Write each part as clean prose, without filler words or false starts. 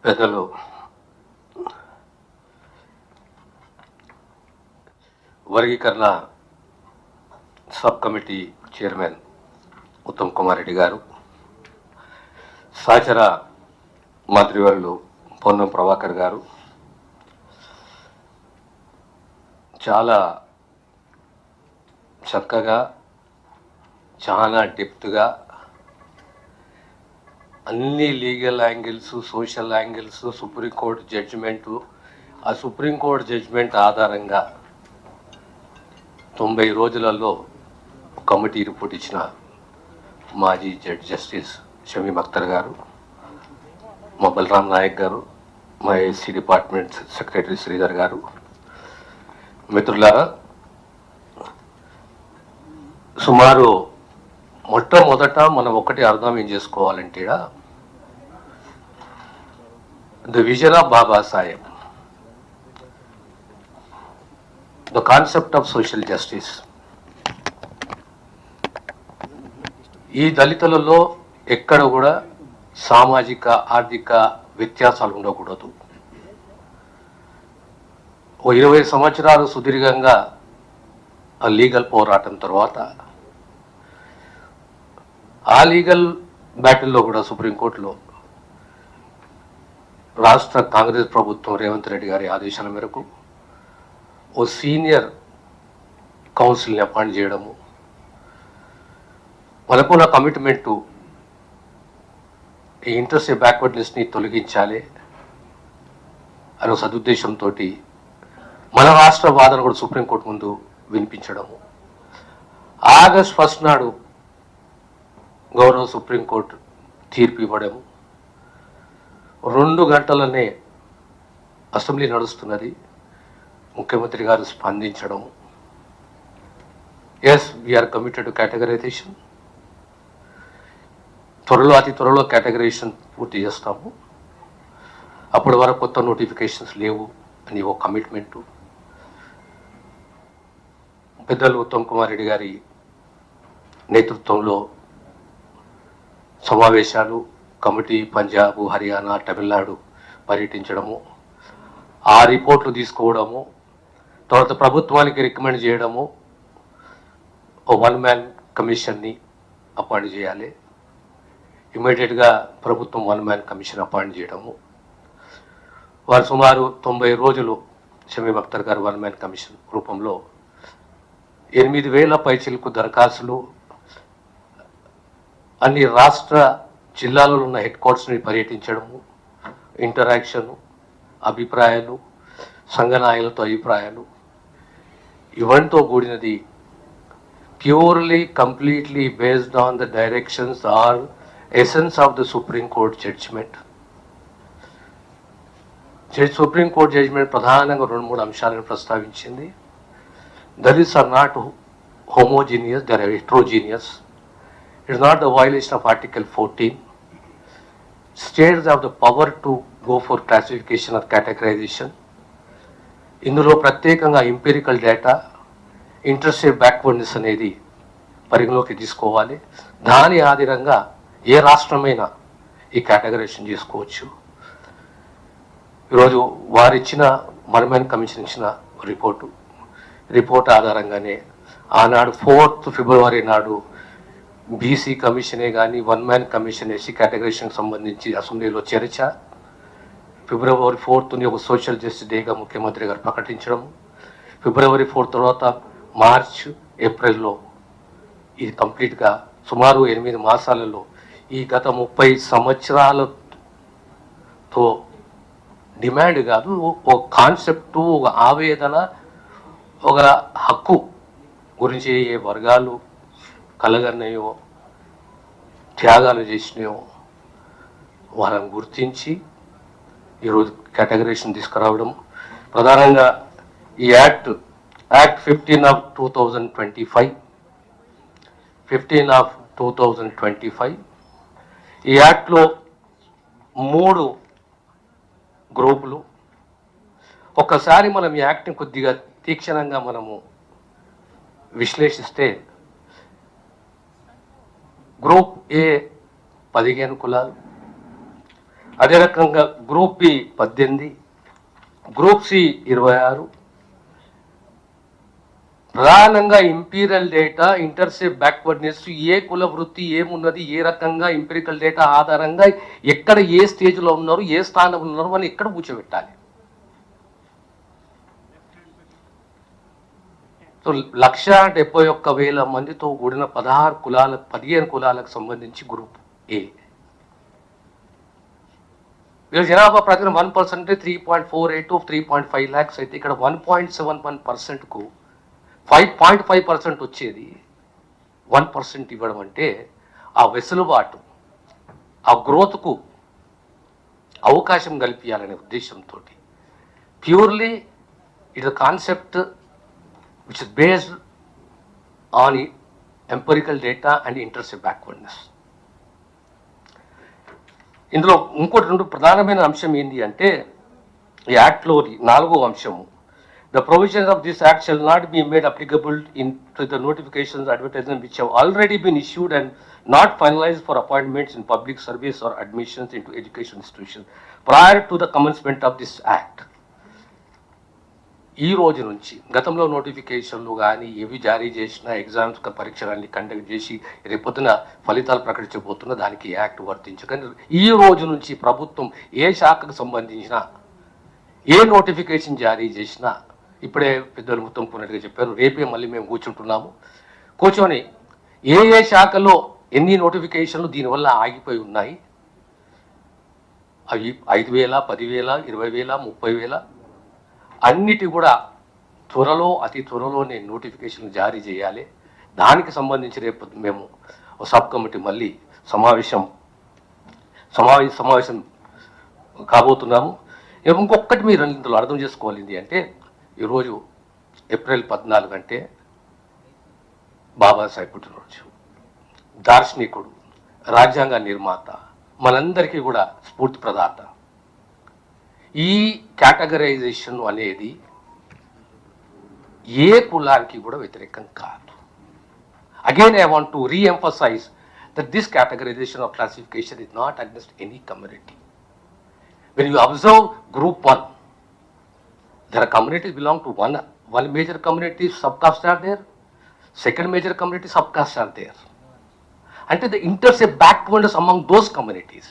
పెద్దలు వర్గీకరణ sub committee chairman Uttam Kumar Reddy గారు, సహచర మంత్రివర్యులు పొన్నం ప్రభాకర్ గారు చాలా చక్కగా, చాలా డెప్త్గా అన్ని legal angles, social angles, supreme court judgement, ఆ సుప్రీంకోర్టు జడ్జిమెంట్ ఆధారంగా 90 రోజులలో కమిటీ రిపోర్ట్ ఇచ్చిన మాజీ జస్టిస్ షమీమ్ అఖ్తర్ గారు, మా బలరాం నాయక్ గారు, మా ఎస్సీ డిపార్ట్మెంట్ సెక్రటరీ శ్రీధర్ గారు, మిత్రులారా, సుమారు మొట్టమొదట మనం ఒకటి అర్థం ఏం చేసుకోవాలంటే, the vision of Baba Saheb, the concept of social justice. ఈ దళితులలో ఎక్కడ కూడా సామాజిక ఆర్థిక వ్యత్యాసాలు ఉండకూడదు. ఓ 20 సంవత్సరాలు సుదీర్ఘంగా ఆ లీగల్ పోరాటం తర్వాత ఆ లీగల్ బ్యాటిల్లో కూడా సుప్రీంకోర్టులో రాష్ట్ర కాంగ్రెస్ ప్రభుత్వం రేవంత్ రెడ్డి గారి ఆదేశాల మేరకు ఓ సీనియర్ కౌన్సిల్ని అపాయింట్ చేయడము, మనకున్న కమిట్మెంటు ఈ ఇంటర్స్టే బ్యాక్వర్డ్నెస్ని తొలగించాలి అనే సదుద్దేశంతో మన రాష్ట్ర వాదన కూడా సుప్రీంకోర్టు ముందు వినిపించడము. ఆగస్ట్ 1 నాడు గౌరవ సుప్రీంకోర్టు తీర్పు ఇవ్వడము, 2 గంటలనే అసెంబ్లీ నడుస్తున్నది, ముఖ్యమంత్రి గారు స్పందించడము. Yes, we are committed to categorization, అతి త్వరలో కేటగరైజేషన్ పూర్తి చేస్తాము, అప్పటి వరకు కొత్త నోటిఫికేషన్స్ లేవు అని ఓ కమిట్మెంటు. పెద్దలు ఉత్తమ్ కుమార్ రెడ్డి గారి నేతృత్వంలో సమావేశాలు, కమిటీ పంజాబ్, హర్యానా, తమిళనాడు పర్యటించడము, ఆ రిపోర్ట్లు తీసుకోవడము, తర్వాత ప్రభుత్వానికి రికమెండ్ చేయడము, ఓ 1 మ్యాన్ కమిషన్ని అపాయింట్ చేయాలి, ఇమ్మీడియట్గా ప్రభుత్వం 1 మ్యాన్ కమిషన్ అపాయింట్ చేయడము. వారు సుమారు 90 రోజులు షమీమ్ అఖ్తర్ గారు 1 మ్యాన్ కమిషన్ రూపంలో 8,000 పైచిలకు దరఖాస్తులు, అన్ని రాష్ట్ర జిల్లాలలో ఉన్న హెడ్ క్వార్టర్స్ని పర్యటించడము, ఇంటరాక్షను, అభిప్రాయాలు, సంఘనాయకులతో అభిప్రాయాలు, ఇవంటితో కూడినది purely completely based on the directions or essence of the supreme court judgment. Supreme court judgment ప్రధానంగా 2-3 అంశాలను ప్రస్తావించింది. Dalits are not homogeneous, they are heterogeneous. It is not the violation of Article 14. States have the power to go for classification or categorization. ఇందులో ప్రత్యేకంగా empirical data, interstate backwardness అనేది పరిగణలోకి తీసుకోవాలి. దాని ఆధారంగా ఏ రాష్ట్రమైనా ఈ కేటగరైజేషన్ చేసుకోవచ్చు. ఈరోజు వారిచ్చిన 1 మ్యాన్ కమిషన్ ఇచ్చిన రిపోర్ట్ ఆధారంగానే ఆనాడు 4th ఫిబ్రవరి నాడు బీసీ కమిషనే కానీ 1 మ్యాన్ కమిషన్ ఎస్సీ కేటగరైజేషన్కి సంబంధించి అసెంబ్లీలో చర్చ, ఫిబ్రవరి 4th ఒక సోషల్ జస్టిస్ డేగా ముఖ్యమంత్రి గారు ప్రకటించడం, ఫిబ్రవరి 4 తర్వాత మార్చ్, ఏప్రిల్లో ఇది కంప్లీట్గా సుమారు 8 మాసాలలో ఈ గత 30 సంవత్సరాలతో డిమాండ్ కాదు, ఒక కాన్సెప్టు, ఒక ఆవేదన, ఒక హక్కు గురించి ఏ వర్గాలు కలగన్నాయో, త్యాగాలు చేసినాయో వాళ్ళని గుర్తించి ఈరోజు కేటగరైజేషన్ తీసుకురావడం. ప్రధానంగా ఈ యాక్ట్ 15 ఆఫ్ 2025 ఈ యాక్ట్లో 3 గ్రూపులు. ఒక్కసారి మనం ఈ యాక్ట్ని కొద్దిగా తీక్షణంగా మనము విశ్లేషిస్తే, గ్రూప్ ఏ 15 కులాలు, అదే రకంగా గ్రూప్ బి 18, గ్రూప్ సి 26. ప్రధానంగా ఇంపీరియల్ డేటా, ఇంటర్సెప్ట్ బ్యాక్వర్డ్నెస్, ఏ కుల వృత్తి ఏమున్నది, ఏ రకంగా ఇంపీరియల్ డేటా ఆధారంగా ఎక్కడ ఏ స్టేజ్లో ఉన్నారు, ఏ స్థానంలో ఉన్నారు అని ఎక్కడ కూర్చోబెట్టాలి. సో 1,71,000 మందితో కూడిన 15 కులాలకు సంబంధించి గ్రూప్ ఏ. వీళ్ళ జనాభా ప్రకారం 1% అంటే 3.48 to 3.5 lakhs అయితే ఇక్కడ 1.71%కు 5.5% వచ్చేది 1% ఇవ్వడం అంటే ఆ వెసులుబాటు, ఆ గ్రోత్కు అవకాశం కల్పించాలనే ఉద్దేశంతో purely it the concept which is based on empirical data and intercept backwardness. ఇందులో ఇంకోటి 2 ప్రధానమైన అంశం ఏంటి అంటే ఈ యాక్ట్లోని 4వ అంశము, the provisions of this act shall not be made applicable in to the notifications advertisement which have already been issued and not finalised for appointments in public service or admissions in to education institution prior to the commencement of this act. ఈ రోజు నుంచి గతంలో నోటిఫికేషన్లు కానీ ఏవి జారీ చేసినా exams పరీక్షలన్నీ conduct చేసి రేపొద్దున ఫలితాలు ప్రకటించబోతున్న దానికి యాక్ట్ వర్తించు. కానీ ఈ రోజు నుంచి ప్రభుత్వం ఏ శాఖకు సంబంధించిన ఏ నోటిఫికేషన్ జారీ చేసినా, ఇప్పుడే పెద్దలు మొత్తం కొన్నట్టుగా చెప్పారు, రేపే మళ్ళీ మేము కూర్చొని ఏ శాఖలో ఎన్ని నోటిఫికేషన్లు దీనివల్ల ఆగిపోయి ఉన్నాయి, అవి 5,000, 10,000, 20,000, 30,000 అన్నిటి కూడా త్వరలో, అతి త్వరలోనే నోటిఫికేషన్ జారీ చేయాలి. దానికి సంబంధించి రేపు మేము సబ్ కమిటీ మళ్ళీ సమావేశం కాబోతున్నాము. ఇంకొకటి మీరు ఇందులో అర్థం చేసుకోవాలింది అంటే ఈరోజు ఏప్రిల్ 14 అంటే బాబాసాహెబ్ పుట్టినరోజు, దార్శనికుడు, రాజ్యాంగ నిర్మాత, మనందరికీ కూడా స్ఫూర్తి ప్రదాత. ఈ కేటగరైజేషన్ అనేది ఏ కులానికి కూడా వ్యతిరేకం కాదు. Again I want to reemphasise that this categorization of classification is not against any community. When you observe group 1, there are communities belong to one major community, subcaste are there, second major community, subcaste are there. Until the intercept backwardness among those communities,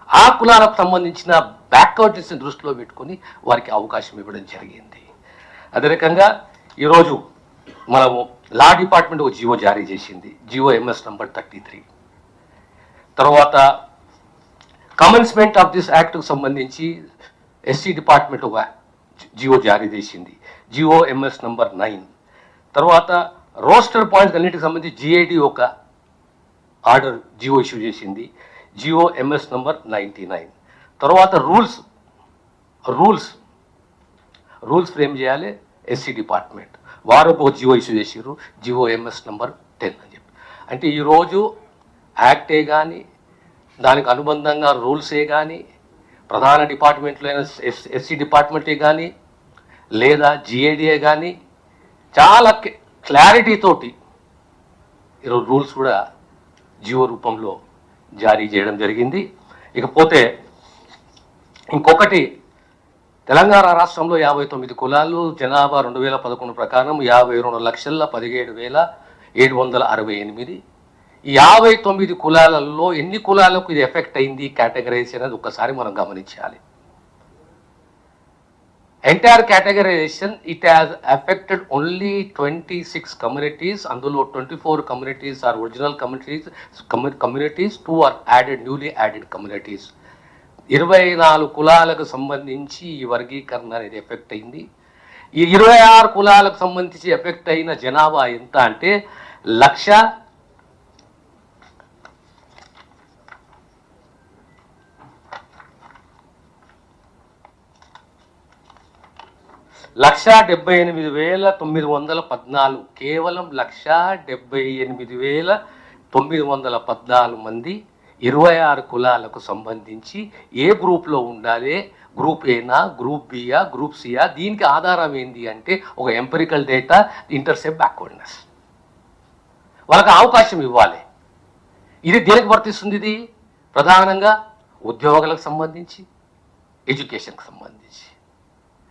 ఆ కులాలకు సంబంధించిన బ్యాక్వర్డ్నెస్ని దృష్టిలో పెట్టుకొని వారికి అవకాశం ఇవ్వడం జరిగింది. అదే రకంగా ఈరోజు మనము లా డిపార్ట్మెంట్ ఒక జీవో జారీ చేసింది, జీవో MS నంబర్ 33. తర్వాత కమెన్స్మెంట్ ఆఫ్ దిస్ యాక్ట్కు సంబంధించి SC డిపార్ట్మెంట్ ఒక జీవో జారీ చేసింది, జీవో MS నంబర్ 9. తర్వాత రోస్టర్ పాయింట్స్ అన్నింటికి సంబంధించి GID ఒక ఆర్డర్ జీవో ఇష్యూ చేసింది, జీవో MS నంబర్ 99. తర్వాత రూల్స్ ఫ్రేమ్ చేయాలి SC డిపార్ట్మెంట్, వారు ఒక జీవో ఇష్యూ చేసారు, జీవో MS నంబర్ 10 అని చెప్పి. అంటే ఈరోజు యాక్టే కానీ దానికి అనుబంధంగా రూల్సే కానీ ప్రధాన డిపార్ట్మెంట్లో అయిన SC డిపార్ట్మెంటే కానీ లేదా GIDఏ కానీ చాలా క్లారిటీతోటి ఈరోజు రూల్స్ కూడా జీవో రూపంలో జారీ చేయడం జరిగింది. ఇకపోతే ఇంకొకటి, తెలంగాణ రాష్ట్రంలో 59 కులాలు, జనాభా 2011 ప్రకారం 52,17,768. ఈ 59 కులాలలో ఎన్ని కులాలకు ఇది ఎఫెక్ట్ అయింది కేటగరైజేషన్ అనేది ఒక్కసారి మనం గమనించాలి. Entire categorisation it has affected only 26 communities. అందులో 24 communities are original communities, 2 are newly added communities. 24 కులాలకు సంబంధించి ఈ వర్గీకరణ అనేది ఎఫెక్ట్ అయింది. ఈ 26 కులాలకు సంబంధించి ఎఫెక్ట్ అయిన జనాభా ఎంత అంటే 1,78,914. కేవలం 1,78,914 మంది 26 కులాలకు సంబంధించి ఏ గ్రూప్లో ఉండాలి, గ్రూప్ ఏనా, గ్రూప్ బియా, గ్రూప్ సియా, దీనికి ఆధారం ఏంటి అంటే ఒక ఎంపెరికల్ డేటా, ఇంటర్సెప్ట్ బ్యాక్వర్డ్నెస్. వాళ్ళకి అవకాశం ఇవ్వాలి. ఇది దేనికి వర్తిస్తుంది? ఇది ప్రధానంగా ఉద్యోగాలకు సంబంధించి, ఎడ్యుకేషన్కి సంబంధించి.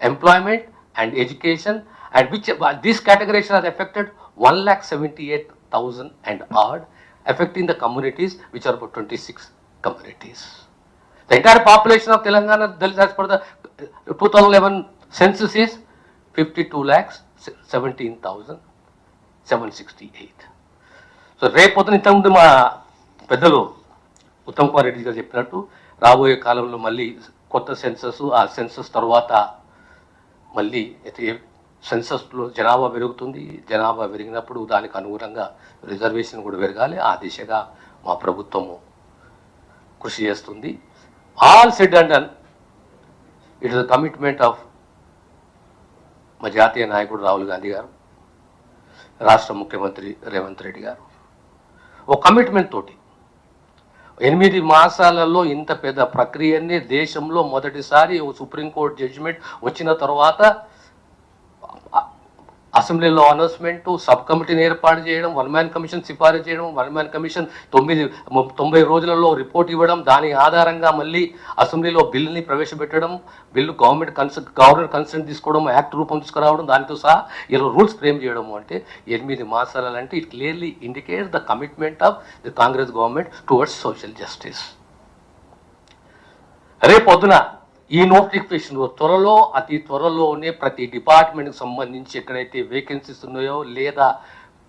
Employment and education and which this categorization has affected 1,78,000 and odd, affecting the communities which are about 26 communities. The entire population of Telangana Dalits as per the 2011 census is 52,17,768. So రేపొద్దున ఇంతకుముందు మా పెద్దలు ఉత్తమ్ కుమార్ రెడ్డి గారు చెప్పినట్టు రాబోయే కాలంలో మళ్ళీ కొత్త సెన్సస్, ఆ సెన్సస్ తర్వాత మళ్ళీ సెన్సస్లో జనాభా పెరుగుతుంది. జనాభా పెరిగినప్పుడు దానికి అనుగుణంగా రిజర్వేషన్ కూడా పెరగాలి. ఆ దిశగా మా ప్రభుత్వము కృషి చేస్తుంది. All said and done, it is the commitment of మా జాతీయ నాయకుడు రాహుల్ గాంధీ గారు, రాష్ట్ర ముఖ్యమంత్రి రేవంత్ రెడ్డి గారు ఒక కమిట్మెంట్ తోటి 8 మాసాలలో ఇంత పెద్ద ప్రక్రియని దేశంలో మొదటిసారి సుప్రీంకోర్టు జడ్జిమెంట్ వచ్చిన తర్వాత అసెంబ్లీలో అనౌన్స్మెంట్, సబ్ కమిటీని ఏర్పాటు చేయడం, 1 మ్యాన్ కమిషన్ సిఫారసు చేయడం, 1 మ్యాన్ కమిషన్ 90 రోజులలో రిపోర్ట్ ఇవ్వడం, దాని ఆధారంగా మళ్ళీ అసెంబ్లీలో బిల్లుని ప్రవేశపెట్టడం, బిల్లు గవర్నర్ కన్సెంట్ తీసుకోవడం, యాక్ట్ రూపం తీసుకురావడం, దానితో సహా ఇలా రూల్స్ ఫ్రేమ్ చేయడం. అంటే 8 మాసాలు అంటే it clearly indicates the commitment of the Congress government towards social justice. రేపొద్దున ఈ నోటిఫికేషన్ త్వరలో, అతి త్వరలోనే ప్రతి డిపార్ట్మెంట్కి సంబంధించి ఎక్కడైతే వేకెన్సీస్ ఉన్నాయో లేదా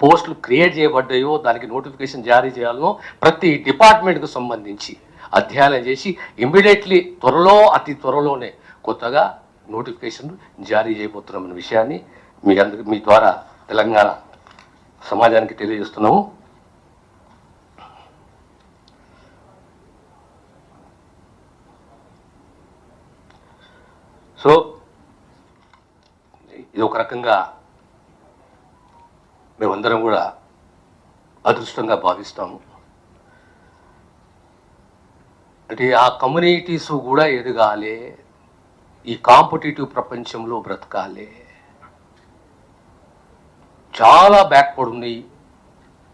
పోస్టులు క్రియేట్ చేయబడ్డాయో దానికి నోటిఫికేషన్ జారీ చేయాలనో ప్రతి డిపార్ట్మెంట్కి సంబంధించి అధ్యయనం చేసి ఇమ్మీడియట్లీ త్వరలో, అతి త్వరలోనే కొత్తగా నోటిఫికేషన్ జారీ చేయబోతున్నామన్న విషయాన్ని మీ ద్వారా తెలంగాణ సమాజానికి తెలియజేస్తున్నాము. సో ఇది ఒక రకంగా మేమందరం కూడా అదృష్టంగా భావిస్తాము. అంటే ఆ కమ్యూనిటీస్ కూడా ఎదగాలి, ఈ కాంపిటేటివ్ ప్రపంచంలో బ్రతకాలి. చాలా బ్యాక్వర్డ్ ఉన్నాయి.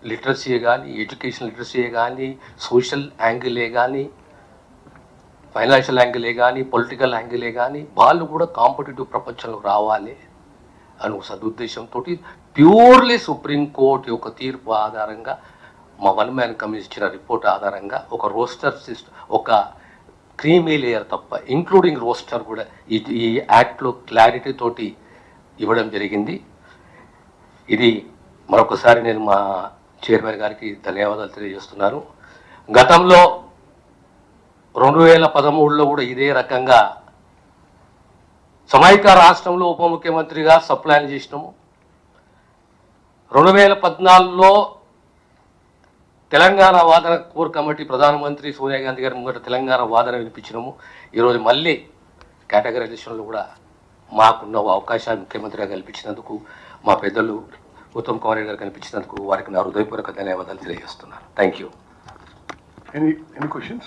లిటరసీ కానీ, ఎడ్యుకేషన్ లిటరసీ కానీ, సోషల్ యాంగిలే కానీ, ఫైనాన్షియల్ యాంగిలే కానీ, పొలిటికల్ యాంగిలే కానీ వాళ్ళు కూడా కాంపిటేటివ్ ప్రపంచంలో రావాలి అని ఒక సదుద్దేశంతో ప్యూర్లీ సుప్రీంకోర్టు యొక్క తీర్పు ఆధారంగా మా 1 మ్యాన్ కమిషన్ ఇచ్చిన రిపోర్ట్ ఆధారంగా ఒక రోస్టర్ సిస్టమ్, ఒక క్రీమీ లేయర్ తప్ప ఇంక్లూడింగ్ రోస్టర్ కూడా ఈ యాక్ట్లో క్లారిటీ తోటి ఇవ్వడం జరిగింది. ఇది మరొకసారి నేను మా చైర్మన్ గారికి ధన్యవాదాలు తెలియజేస్తున్నాను. గతంలో 2013లో కూడా ఇదే రకంగా సమైక్య రాష్ట్రంలో ఉప ముఖ్యమంత్రిగా సప్లైన్ చేసినాము. 2014లో తెలంగాణ వాదన కోర్ కమిటీ ప్రధానమంత్రి సోనియా గాంధీ గారి ముంగట తెలంగాణ వాదన వినిపించినాము. ఈరోజు మళ్ళీ కేటగరైజేషన్లో కూడా మాకున్న అవకాశాన్ని ముఖ్యమంత్రిగా కల్పించినందుకు, మా పెద్దలు ఉత్తమ్ కుమార్ రెడ్డి గారు కల్పించినందుకు వారికి నా హృదయపూర్వక ధన్యవాదాలు తెలియజేస్తున్నాను. Thank you. Any questions?